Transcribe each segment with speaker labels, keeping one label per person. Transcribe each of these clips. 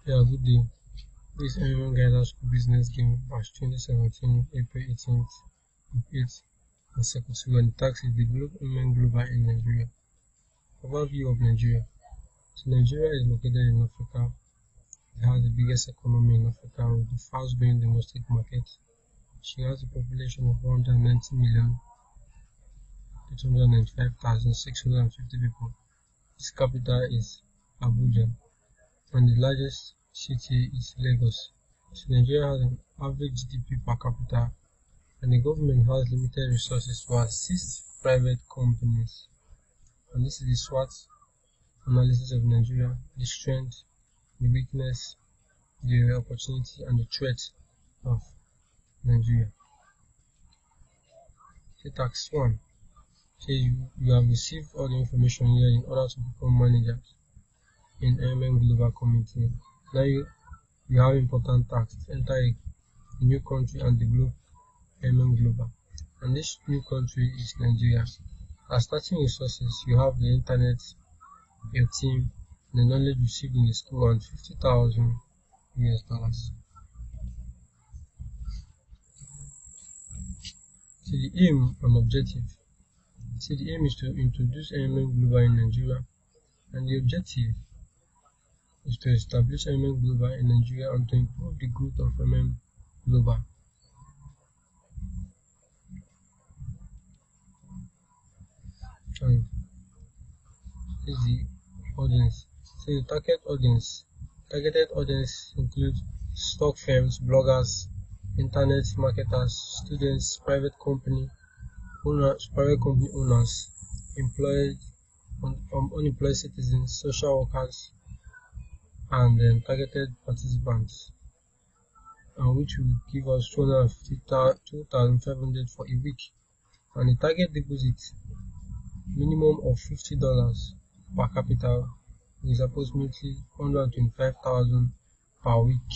Speaker 1: Yeah, good day. This is Aaron Guidance School Business Game March 2017, April 18th, Group 8, and Circle 2, and the tax is Development Global in Nigeria. Overview of Nigeria. So Nigeria is located in Africa. It has the biggest economy in Africa with the fast growing domestic market. She has a population of 190,895,650 people. Its capital is Abuja, and the largest city is Lagos. So Nigeria has an average GDP per capita, and the government has limited resources to assist private companies. And this is the SWOT analysis of Nigeria: the strength, the weakness, the opportunity, and the threat of Nigeria. So tax 1. So you have received all the information here in order to become managers in Global Committee. Now you have important tasks: enter a new country and develop Global. And this new country is Nigeria. As starting resources, you have the internet, your team, the knowledge received in the school, and $50,000. So the aim and objective. So the aim is to introduce Global in Nigeria, and the objective is to establish Global in Nigeria and to improve the growth of Global. And this is the audience. So the targeted audience includes stock firms, bloggers, internet marketers, students, private company owners, unemployed citizens, social workers, and targeted participants, which will give us 2,500 for a week. And the target deposit minimum of $50 per capita is approximately 125,000 per week.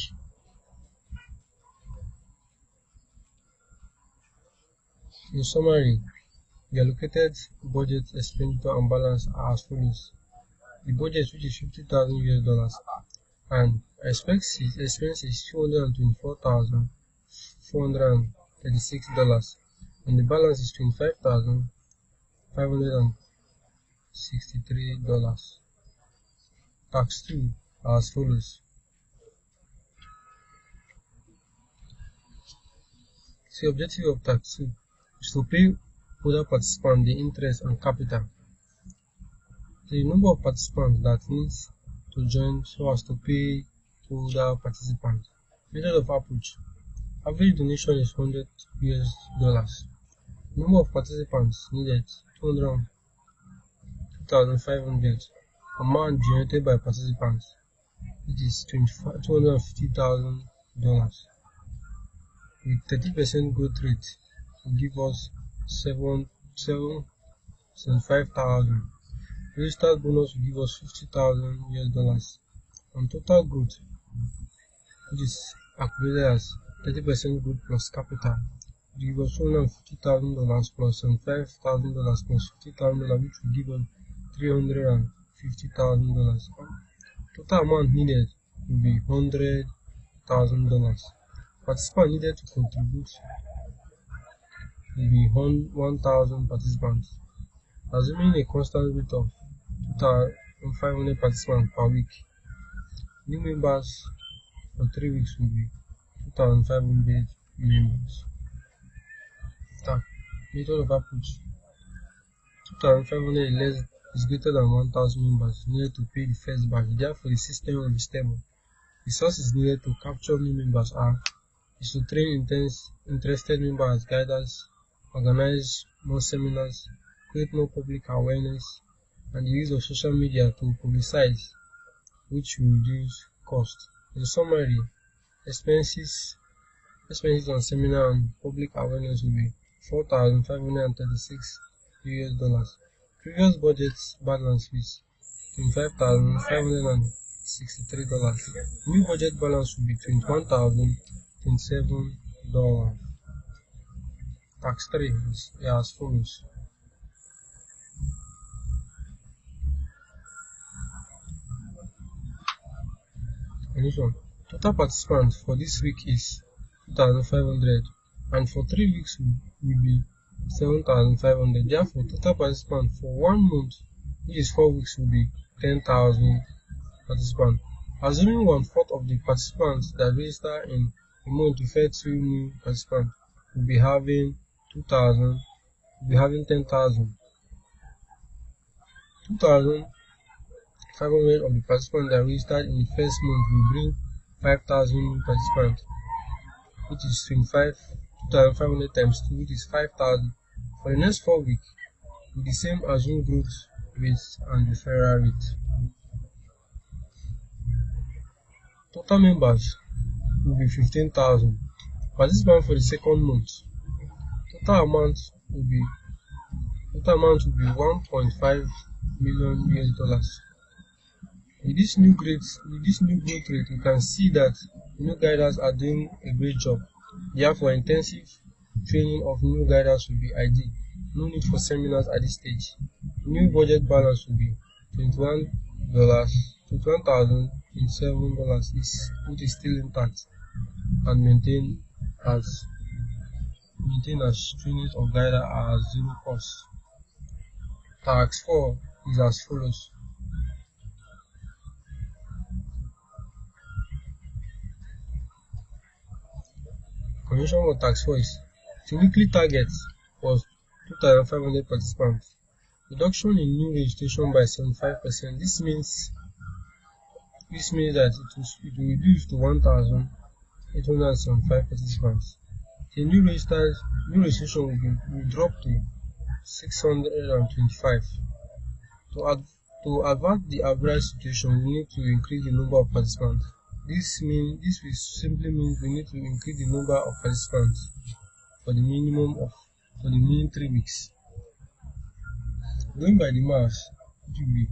Speaker 1: In summary, the allocated budget, expenditure, and balance are as follows: the budget, which is $50,000, and expenses $224,436, and the balance is $25,563. Tax 2 are as follows. The objective of tax 2 is to pay other participants the interest and capital. The number of participants that needs to join so as to pay other participants. Method of approach. Average donation is $100. Number of participants needed 2,500. Amount generated by participants, which is $250,000. With 30% growth rate will give us $75,000. Registered bonus will give us $50,000, and total growth, which is calculated as 30% growth plus capital, will give us $250,000 plus $75,000 plus $50,000, which will give us $350,000. Total amount needed will be $100,000. Participants needed to contribute will be 1,000 participants. Assuming a constant rate of 2,500 participants per week, new members for 3 weeks will be 2,500 members. Method of approach. 2,500 is greater than 1,000 members needed to pay the first batch. Therefore, the system will be stable. Resources needed to capture new members is to train interested members, guidance, organize more seminars, create more public awareness, and the use of social media to publicize, which will reduce cost. In summary, expenses on seminar and public awareness will be $4,536. Previous budget balance is $25,563. New budget balance will be $21,027. Tax 3 is as follows. Condition. Total participants for this week is 2,500 and for 3 weeks will be 7,500. Therefore, total participants for 1 month, which is 4 weeks, will be 10,000 participants. Assuming 1/4 of the participants that register in a month refer to new participants, will be having 2,000, will be having 10,000. 2,500 of the participants that registered in the first month will bring 5,000 new participants, which is 2,500 times 2, which is 5,000. For the next 4 weeks, with the same assumed growth rate and referral rate. Total members will be 15,000. Participants for the second month. Total amount will be $1.5 million. With this new growth rate, we can see that new guiders are doing a great job. Therefore, intensive training of new guiders will be ideal. No need for seminars at this stage. New budget balance will be $21,007, which is still intact and maintained as training of guider at zero cost. Task 4 is as follows. Condition for task 4 is the weekly target was 2,500 participants. Reduction in new registration by 75%. This means that it will reduce to 1,875 participants. The new registration will drop to 625. To avert the average situation, we need to increase the number of participants. This will simply mean we need to increase the number of participants for the minimum 3 weeks. Going by the math, it will be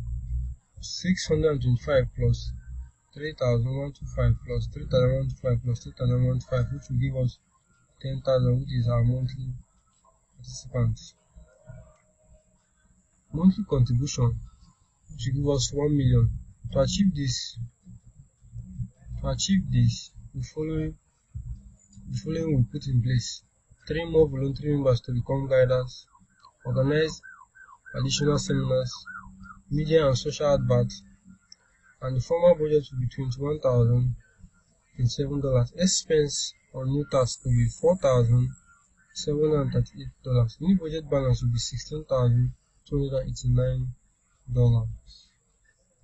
Speaker 1: 625 plus 3,125 plus 3,125 plus 3,125, which will give us 10,000, which is our monthly participants. Monthly contribution, which will give us 1 million. To achieve this, the following will put in place: 3 more voluntary members to become guiders, organize additional seminars, media and social adverts, and the formal budget will be $21,007. Expense on new tasks will be $4,738. New budget balance will be $16,289.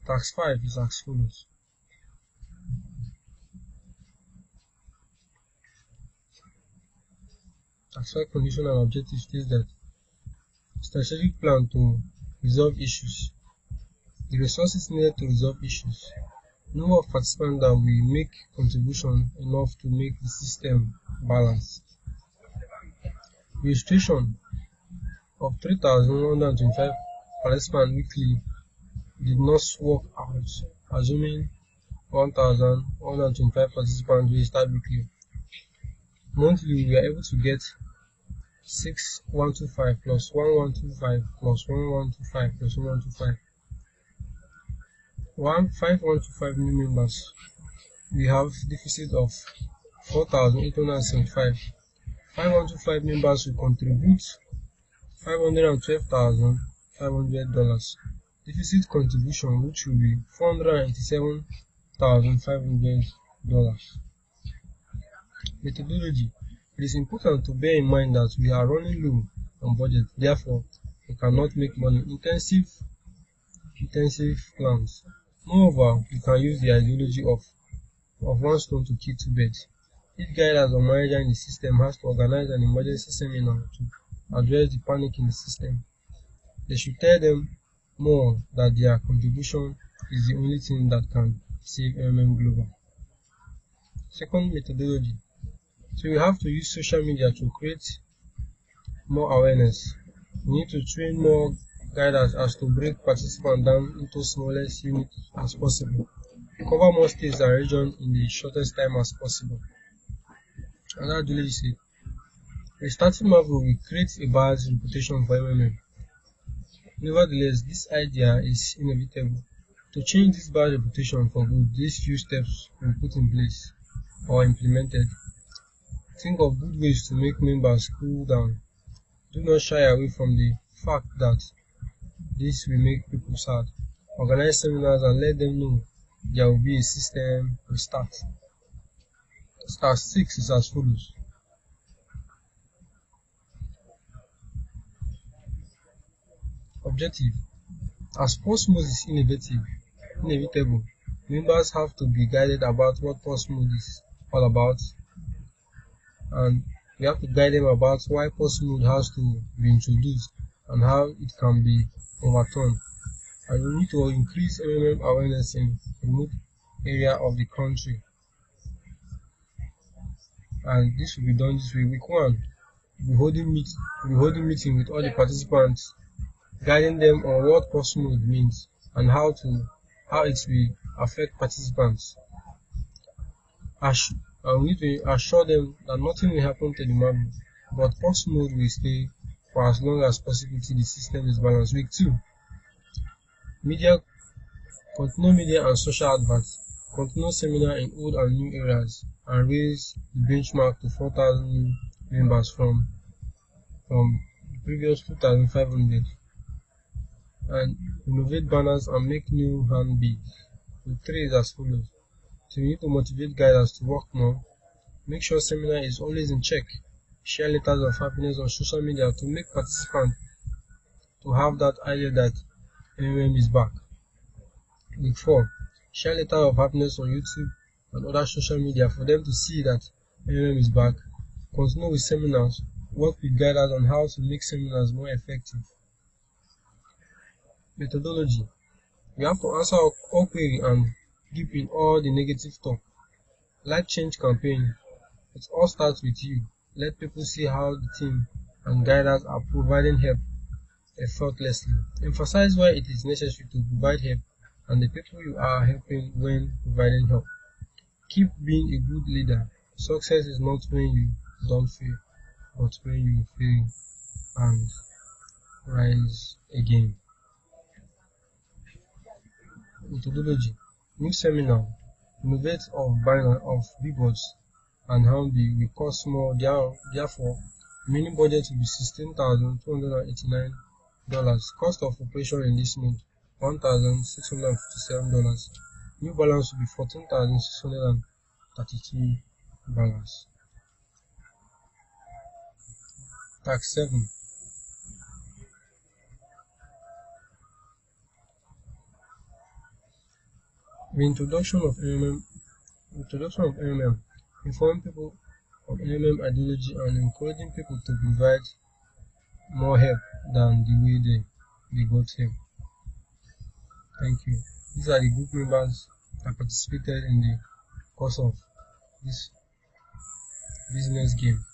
Speaker 1: Task 5 is as follows. Task 5 condition and objective states that strategic plan to resolve issues. The resources needed to resolve issues. Number of participants that will make contribution enough to make the system balanced. Registration of 3,125 participants weekly did not work out, assuming 1,125 participants registered weekly. Monthly, we were able to get 6,125 plus 1,125 plus 1,125 plus 1,125. 5,125 new members. We have deficit of 4,875. 5,125 members will contribute $512,500. Deficit contribution, which will be $487,500. Methodology. It is important to bear in mind that we are running low on budget, therefore we cannot make money. Intensive plans. Moreover, we can use the ideology of one stone to kill two birds. Each guidance or manager in the system has to organize an emergency seminar to address the panic in the system. They should tell them more that their contribution is the only thing that can save Global. Second methodology. So we have to use social media to create more awareness. We need to train more guiders as to break participants down into smallest units as possible. Cover more states and regions in the shortest time as possible. Another ideology said, restarting Marvel will create a bad reputation for MMM. Nevertheless, this idea is inevitable. To change this bad reputation for good, these few steps will be put in place or implemented. Think of good ways to make members cool down. Do not shy away from the fact that this will make people sad. Organize seminars and let them know there will be a system restart. Start 6 is as follows. Objective. As post mode is inevitable, members have to be guided about what post mode is all about, and we have to guide them about why post mode has to be introduced and how it can be overturned. And we need to increase MMM awareness in remote area of the country. And this will be done this way. Week 1, we'll be holding meeting with all the participants, guiding them on what post mode means and how it will affect participants. And we need to assure them that nothing will happen to the marble, but post mode will stay for as long as possible till the system is balanced. Week 2, continue media and social adverts, continue seminar in old and new areas, and raise the benchmark to 4,000 new members from the previous 2,500. And innovate banners and make new handbills. Week 3 is as follows. So you need to motivate guiders to work more. Make sure seminar is always in check. Share letters of happiness on social media to make participants to have that idea that MMM is back. Week 4, share letter of happiness on YouTube and other social media for them to see that MMM is back. Continue with seminars. Work with guiders on how to make seminars more effective. Methodology. We have to answer all queries and deep in all the negative talk. Like change campaign. It all starts with you. Let people see how the team and guiders are providing help effortlessly. Emphasize why it is necessary to provide help and the people you are helping when providing help. Keep being a good leader. Success is not when you don't fail, but when you fail and rise again. Methodology. New seminar. Innovate of banner of billboards and handbill will cost more. Therefore, minimum budget will be $16,289. Cost of operation in this month $1,657. New balance will be $14,632. Tax 7. The introduction of MMM. Informing people of MMM ideology and encouraging people to provide more help than the way they got help. Thank you. These are the group members that participated in the course of this business game.